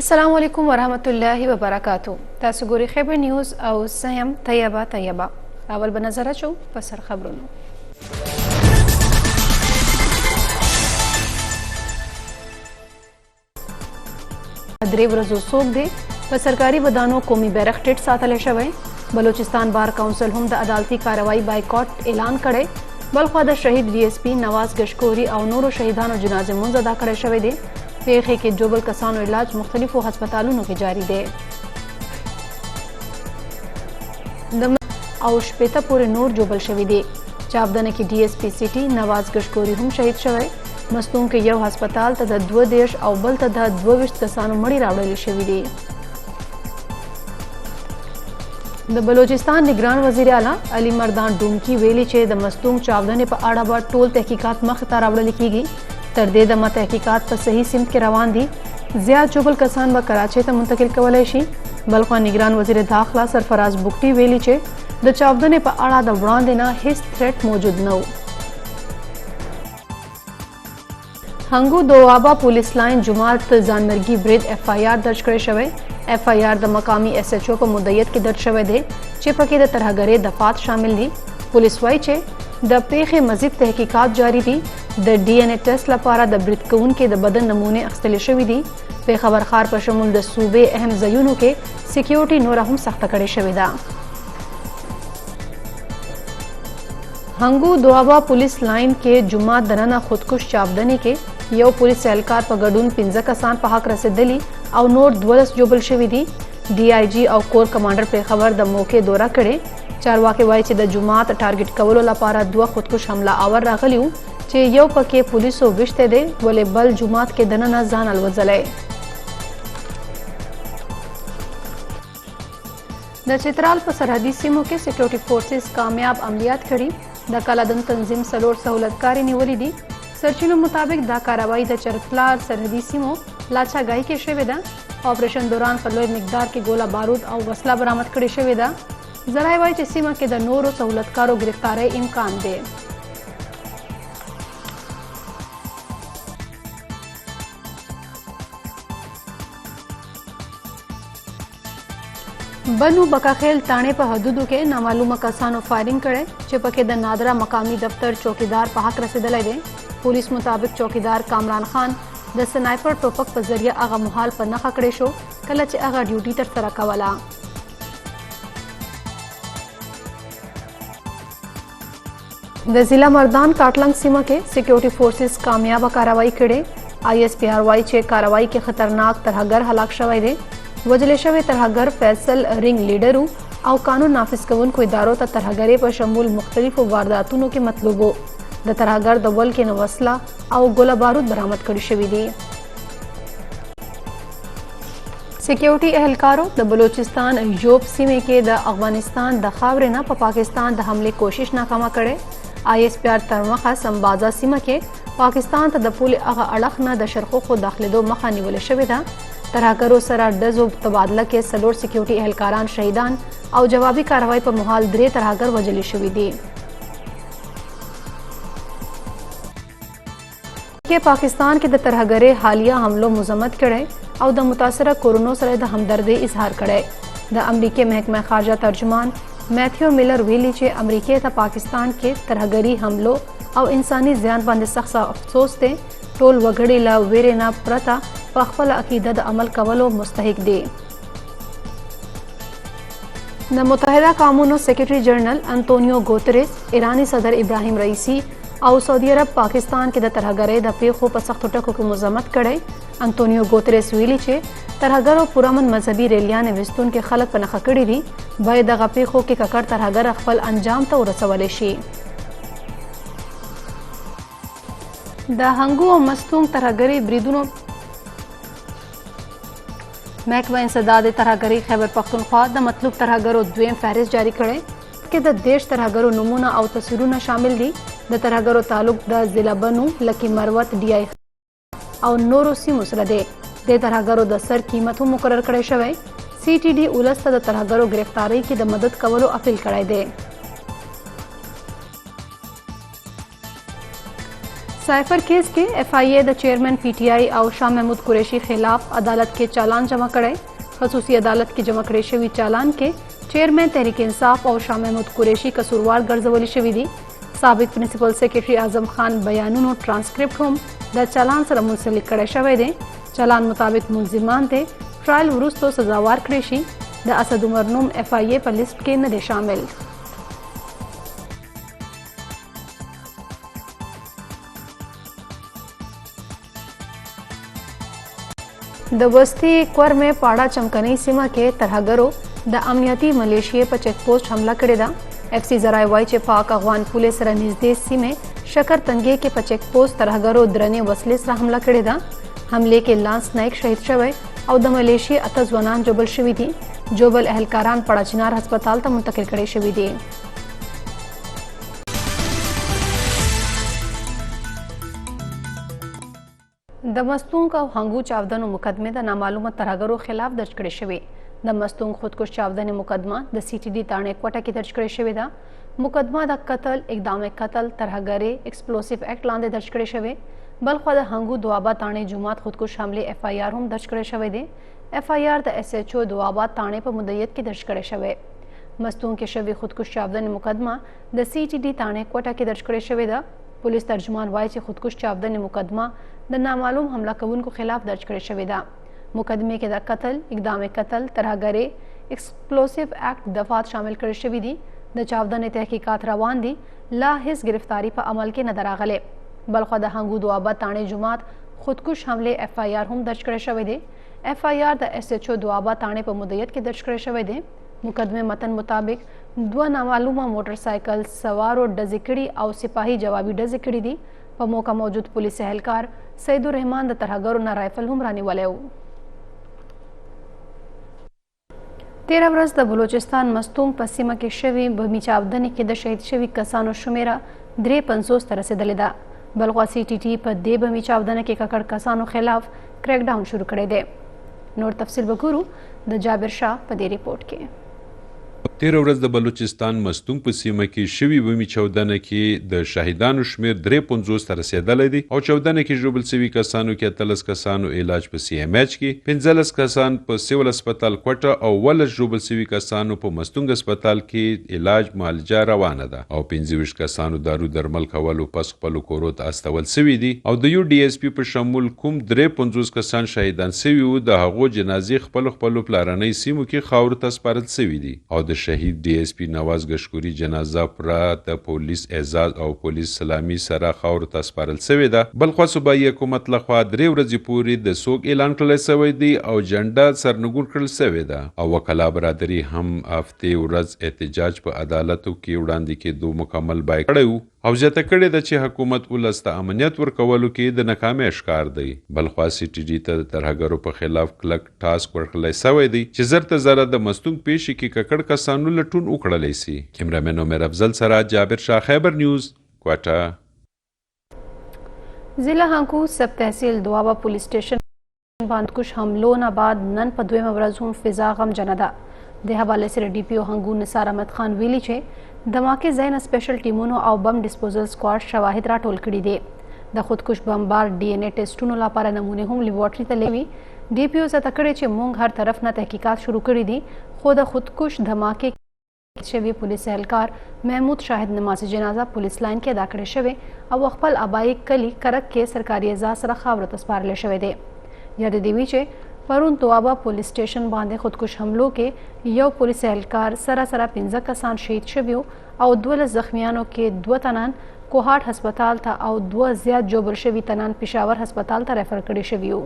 अस्सलाम वालेकुम वरहमतुल्लाहि वबरकातुहू। तासु ګورئ خیبر نیوز او سیم طیبه اول به نظر اچو په سر خبرونو. درې ورځو څوک دی په سرکاري ودانو قومي بیرغ ټیټ ساتل شوی. بلوچستان بار کونسل هم د عدالتي کاروائی بایکاټ اعلان کړی. بلخوا د شهید ډي اس پی نواز گشکوري او نورو شهیدانو جنازه مونځ ادا کړی شوی دی. پیښې کې جوبل کسانو علاج مختلفو هسپتالونو کې جاری دی. د او شپېته پورې نور جوبل شوي دي. چاودنه کې ډي اس پی سیټي نواز گشکوري هم شهید شوی. مستون کې یو هسپتال ته د 22 او بل ته د 22 کسانو مړي راوړل شوي دي. د بلوچستان نگران وزیر اعلی علي مردان ډونکی ویلي چې د مستون چاودنې په اړه به ټول تحقیقات مخ ته راوړل کیږي. تر دې دمه تحقیقات په صحیح سمت کې روان دي. زیات جوبل کسان به کراچۍ ته منتقل کولای شي. بلخوا نگران وزیر داخله سرفراز بوکټي ویلي چې د چاودنې په اړه د وړاندې نه هیڅ تھریټ موجود نه و. هنګو دوابا پولیس لاین جمعات ځانمرګي برید اف آی آر درج کړی شوی. اف آی آر د مقامی ایس ایچ او په مدعیت کې درج شوی دی چې پکې د ترهګرۍ دفعات شامل دي. پولیس وایي چې د پیښې مزید تحقیقات جاری دي. د ډي ان اے ټیسټ لپاره د برید کوونکو د بدن نمونې اخیستل شوي دي. پیښور ښار په شمول د صوبې اهم ځایونو کې سکیورټي نوره هم سخته کړې شوې ده. هنګو دوابا پولیس لاین کې جمعه دننه خودکش چاودنې کې یو پولیس اهلکار په ګډون 15 کسان په حق رسېدلي او نور 12 جوبل شوي دي. ډي آی جي او کور کمانډر پیښور د موقع دوره کړې. چارواکي وایي چې د جمعات ټارګټ کولو لپاره 2 خودکش حمله آور راغلي وو چې یو پکې پولیسو وشته دی ولې بل جمعات کې دننه ځان الوځلی. د چترال په سرحدي سیمو کې سکیورټي فورسز کامیاب عملیات کړي. د کلادن تنظیم څلور سہولتکاري نیولې دي. سرچینو مطابق دا کاروایی د چرتلار سرحدي سیمو لاچاګای کې شوې ده. آپریشن دوران په لوی مقدار کې ګوله بارود او وسله برآمد کړې شوې ده. ذرایع وایي چې سیمه کې د نورو سہولتکارو گرفتارۍ امکان دی. بنو بکاخیل تاڼې په حدودو کې نامعلومه کسانو فایرنګ کړی چې پکې د نادره مقامی دفتر چوکیدار په حق رسېدلی دی. پولیس مطابق چوکیدار کامران خان د سنایپر ټوپک په ذریعه هغه مهال په نښه کړی شو کله چې هغه ډیوټي ترسره کوله. د ضلع مردان کاټلنګ سیمه کې سکیورټي فورسز کامیابه کاروائی کړې. آئی ایس پی آر وایي چې کاروائی کې خطرناک ترهګر هلاک شوی دی. وجلې شوی ترهګر فیصل رنګ لیډر او قانون نافذ کوونکو ادارو ته ترهګرۍ په شمول مختلفو وارداتونو کې مطلوب و. د ترهګر د ولکې نه وسله او ګوله بارود برآمد کړي شوي دي. سکیورټي اهلکارو د بلوچستان یوب سیمې کې د افغانستان د خاورې نه په پاکستان د حملې کوشش ناکامه کړې. آئی ایس پی آر تر مخه سمبازا سیمه کې پاکستان ته د پولې هغه اړخ نه د شرخوخو داخلېدو مخه نیول شوې ده. ترهګرو سره ډزو تبادله کې 4 سکیورټي اهلکاران شهیدان او جوابي کاروائی په محال 3 ترهګر وژل شوي دي. کې پاکستان کې د ترهګرۍ حالیه حملو مذمت کړي او د متاثره کورونو سره د همدردۍ اظهار کړي. د امریکای محکمه خارجه ترجمان میتھیو میلر ویلي چې امریکای ته پاکستان کې ترهګرۍ حملو او انساني زیان باندې سخت افسوس دی. ټول وګړي له ویرې نه پرته په خپل عقیده د عمل کولو مستحق دي. د متحده قومونو سیکریټري جنرال انتونیو ګوتریس ایرانی صدر ابراهیم رئیسی او سعودي عرب پاکستان کې د ترهګرۍ د پیښو په سختو ټکو کې مذمت کړی. انتونیو ګوتریس ویلي چې ترهګرو پرامن مذهبي ریلیانې ویستونکي خلک په نښه کړي دي. باید دغه پیښو کې ککړ ترهګر خپل انجام ته ورسولی شي. د هنګو او مستونګ ترهګرۍ بریدونو محکمه انسداد ترهګرۍ خیبر پښتونخوا د مطلوب ترهګرو دویم فهرست جاری کړی کې د 10 ترهګرو نمونه او تصویرونه شامل دي. د ترهګرو تعلق د ضلع بنو لکی مروت ډي آی او نورو سیمو سره دی. د ترهګرو د سر قیمت هم مقرر کړی شوی. سی ټي ډي ولس ته د ترهګرو گرفتارۍ کې د مدد کولو اپیل کړی دی. साइफर केस के FIA द चेयरमैन PTI और शाह महमूद कुरैशी खिलाफ अदालत के चालान जमा करे। खसूसी अदालत के जमा करे शवी चालान के चेयरमैन तहरीक इंसाफ और शाह महमूद कुरैशी कसूरवार गर्जवली शवी दी। साबिक प्रिंसिपल सेक्रेटरी आजम खान बयानों ट्रांसक्रिप्ट हम द चालान सर मुंसलिक करे शवे दे। चालान मुताबिक मुलजिमान थे ट्रायल वरुस्तो सजावार करेशी द असद उमर नूम FIA पर लिस्ट के न दे शामिल। द बस्ती क्वर में पाड़ा चमकनी सीमा के तरहगरो द अमनियती मलेशिया पर चेकपोस्ट हमला करे दा। FC जराए वाई चे पाक अफगान पुलिस सर निजदे सीमे शकर तंगे के पर चेकपोस्ट तरहगरो द्रने वसले सर हमला करे दा। हमले के लांस नाइक शहीद शवे और द मलेशिया अतजवानान जोबल शवी थी। जोबल अहलकारान पड़ा चिनार अस्पताल तक मुंतकिल करे शवी दी। द मस्तूंग का हंगू चावदन मुकदमे द नामालूम तरहगरों खिलाफ दर्ज करे शवे। द मस्तूंग खुदकुश चावदन मुकदमा द CTD ताणे कोटा की दर्ज करे शवे दा। मुकदमा द कत्ल इकदाम कत्ल तरहगरे एक्सप्लोसिव एक्ट लांदे दर्ज करे शवे। बल्खवा द हंगू दुआबा ताणे जुमात खुदकुश हमले FIR हम दर्ज करे शवे दे। FIR द SHO दुआबा ताणे पर मुद्दत की दर्ज करे शवे। मस्तूंग के शवी खुदकुश चावदन मुकदमा द CTD ताणे कोटा की दर्ज करे शवे दा। पुलिस तर्जुमान वाई चे खुदकुश चावदन मुकदमा द नामालूम हमला कवून को खिलाफ दर्ज करे शवे दा। मुकदमे के द कत्ल इकदाम कत्ल तरहगरे एक्सप्लोसिव एक्ट दफात शामिल करे शवी दी। द चावदन तहकीकात रवान दी लाहिज गिरफ्तारी पर अमल के नदर आगले। बल्खवा द हंगू दुआबा ताणे जुमात खुदकुश हमले FIR हम दर्ज करे शवे दे। FIR द SHO दुआबा ताणे पर मुद्दत के दर्ज करे शवे दे। मुकदमे मतन मुताबिक दो नामालूमा मोटरसाइकिल सवार और डजिकड़ी और सिपाही जवाबी डजिकड़ी दी। पर मौका मौजूद पुलिस एहलकार सईदुर रहमान द तरहगरो न राइफल हम रानी वाले 13 बरस द बलूचिस्तान मस्तूंग पश्चिमा के शवी बमी चावदनी के द शहीद शवी कसानो शुमेरा 53 तरह से दलेदा। बल्खवा CTT पर दे बमी चावदन के ककड़ कसानो खिलाफ क्रैकडाउन शुरू करे दे। नोर तफसील बगुरु द जाबिर शाह पर दे रिपोर्ट के 13 ورځ د بلوچستان مستونګ په سیمه کې شوي بمی چودنه کې د شهیدانو شمیر 53 ته رسیدلی دی او چودنه کې ژوبل سوي کسانو کې 13 کسانو علاج په CMH کې 15 کسان په سیول هسپتال کوټه او ول ژوبل سوي کسانو په مستونګ هسپتال کې علاج معالجه روانه ده او 25 کسانو دارو درمل کولو پس خپل کورو ته استول سوي دي او د UDSP په شمول کوم 53 کسان شهیدان سوي وو د هغو جنازې خپل پلارنۍ سیمو کې خاور ته سپارل سوي دي او د شهید DSP نواز گشکوري جنازه پر د پولیس اعزاز او پولیس سلامي سره خاور ته سپارل شوې ده بل خو صوبایي حکومت لخوا 3 ورځې پورې د سوق اعلان کړل شوی دی او جنډا سرنګون کړل شوی ده او وکلا برادری هم هفته ورځ احتجاج په عدالتو کې وړاندې کېدو مکمل بای کړو او ځته کړی د چې حکومت ولسته امنیت ورکولو کې د ناکامۍ ښکار دی بلخوا CTD ته ترهګرو په خلاف کلک ټاسک ورکړل شوی دی چې زرته زره د مستونګ پیشي کې ککړ کسانو لټون وکړلای شي کیمرامین عمر افضل سره جابر شاه خیبر نیوز کوټه ضلع هنگو سب تحصیل دوابا पुलिस स्टेशन बांधकुश हमलों न बाद नन पर 2 अवरज हम फिजा गम जनदा दे हवाले से DPO हंगू निसार अहमद खान वेली छे धमाके जैन स्पेशल टीमों और बम डिस्पोजल स्क्वाड शवाहिद रा टोल कड़ी दे द खुदकुश बमबार DNA टेस्टों लापारा नमूने हम लेबोरेटरी तलेवी DPO से तकड़े चे मूंग हर तरफ न तहकीकात शुरू करी दी खुद खुदकुश धमाके शवी पुलिस एहलकार महमूद शाहिद नमाज जनाजा पुलिस लाइन के अदा करे शवे और वखपल आबाई कली करक के सरकारी एजाज सरा खावर तस्पार ले शवे दे याद देवी चे परुन तोआबा पुलिस स्टेशन बांधे खुदकुश हमलों के यव पुलिस एहलकार सरासरा 15 कसान शहीद शवियों और 2 जख्मियानों के 2 तनान कोहाट हस्पताल था और 2 ज्यादा जोबल शवी तनान पिशावर हस्पताल था रेफर करे शवियों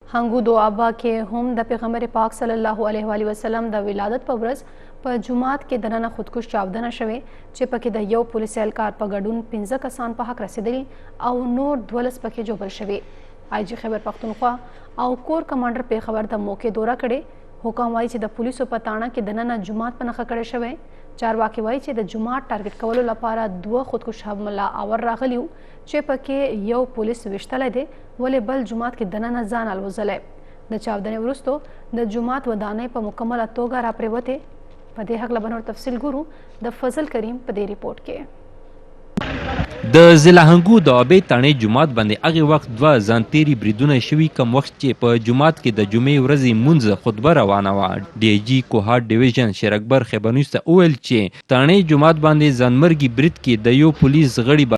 हंगू दो आबा के हम द पैगम्बर पाक सल्लल्लाहु अलैहि वसल्लम द विलादत पवरस पर जुमात के दनाना खुदकुश चावदना शवे चिपके द यव पुलिस एहलकार पर गडून 15 कसान पर हक रसीदली और नोर 12 पके जोबल शवे IG खैबर पख्तूनख्वा और कोर कमांडर पे खबर द मौके दौरा करे हुक्म वाई चे द पुलिस पताना के दनाना जुमात पर नखा करे शवे 4 वाक़े वाई चे द जुमात टारगेट कवलो लपारा 2 खुदकुश हमला आवर रागलियो चिपके यव पुलिस विश्तले दे वले बल जुमात के दनाना जान अलवजले द चावदने वरुस्तो द जुमात वदाने पर मुकम्मल तोगा राप्रेवते په دې هکله به نور تفصیل ګورو د فضل کریم په دې ریپورت کې. د ضلع هنګو د آبی تاڼې جومات باندې هغې وخت دوه ځانتېري بریدونه شوي کم وخت چې په جومات کې د جمعې ورځې مونځ خطبه روانه وه. ډي آی جي کوهاټ ډیویژن شیر اکبر خیبر نیوز ته وویل چې تاڼې جومات باندې ځانمرګي برید کې د یو پولیس غړي